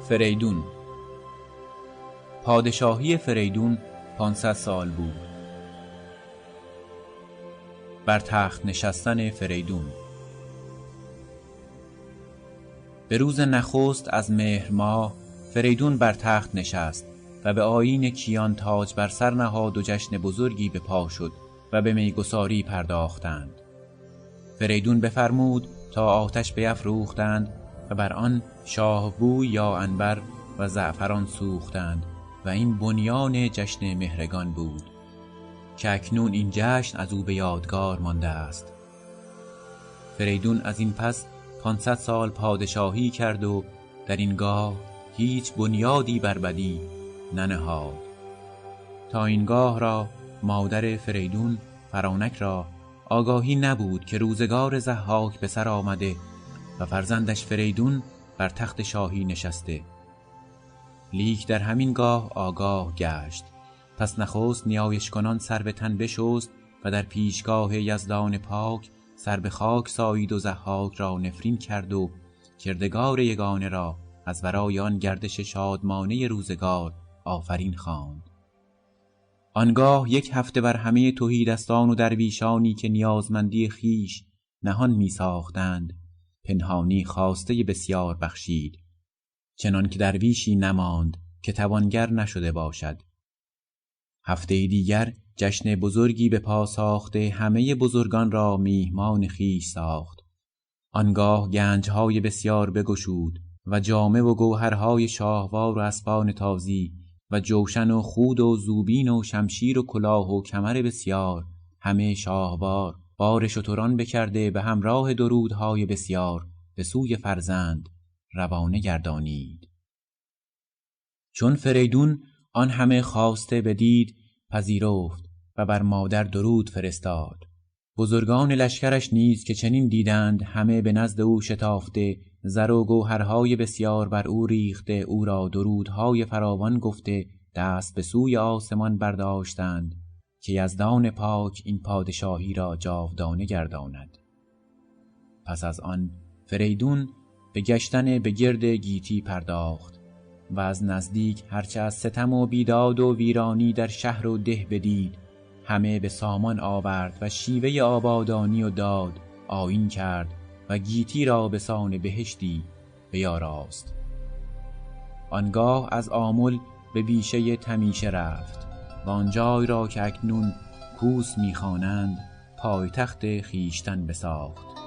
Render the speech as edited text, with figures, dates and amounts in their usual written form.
فریدون. پادشاهی فریدون 500 سال بود. بر تخت نشستن فریدون. به روز نخست از مهر ماه فریدون بر تخت نشست و به آیین کیان تاج بر سر نهاد و جشن بزرگی به پا شد و به میگساری پرداختند. فریدون بفرمود تا آتش بیفروختند و بر آن شاهبوی یا عنبر و زعفران سوختند و این بنیان جشن مهرگان بود که اکنون این جشن از او به یادگار مانده است. فریدون از این پس 500 سال پادشاهی کرد و در این گاه هیچ بنیادی بر بدی ننهاد. تا این گاه را مادر فریدون فرانک را آگاهی نبود که روزگار ضحاک به سر آمده و فرزندش فریدون بر تخت شاهی نشسته. لیک در همین گاه آگاه گشت. پس نخست نیایش کنان سر به تن بشست و در پیشگاه یزدان پاک سر به خاک سایید و ضحاک را نفرین کرد و کردگار یگانه را از ورای آن گردش شادمانه روزگار آفرین خواند. آنگاه 1 هفته بر همه تهیدستان و درویشانی که نیازمندی خیش نهان می ساختند پنهانی خواسته بسیار بخشید، چنان که درویشی نماند که توانگر نشده باشد. هفته دیگر جشن بزرگی به پا ساخته همه بزرگان را میهمان خویش ساخت. آنگاه گنجهای بسیار بگشود و جامه و گوهرهای شاهوار و اسپان تازی و جوشن و خود و زوبین و شمشیر و کلاه و کمر بسیار همه شاهوار بار شتران بکرده به همراه درودهای بسیار به سوی فرزند روانه گردانید. چون فریدون آن همه خواسته بدید پذیرفت و بر مادر درود فرستاد. بزرگان لشکرش نیز که چنین دیدند همه به نزد او شتافته زر و گوهرهای بسیار بر او ریخته او را درودهای فراوان گفته دست به سوی آسمان برداشتند که یزدان پاک این پادشاهی را جاودانه گرداند. پس از آن فریدون به گشتن به گرد گیتی پرداخت و از نزدیک هرچه از ستم و بیداد و ویرانی در شهر و ده بدید همه به سامان آورد و شیوه آبادانی و داد آیین کرد و گیتی را به سان بهشتی بیاراست. آنگاه از آمل به بیشه تمیشه رفت و آنجای را که اکنون کوس می‌خوانند پایتخت خویشتن بساخت.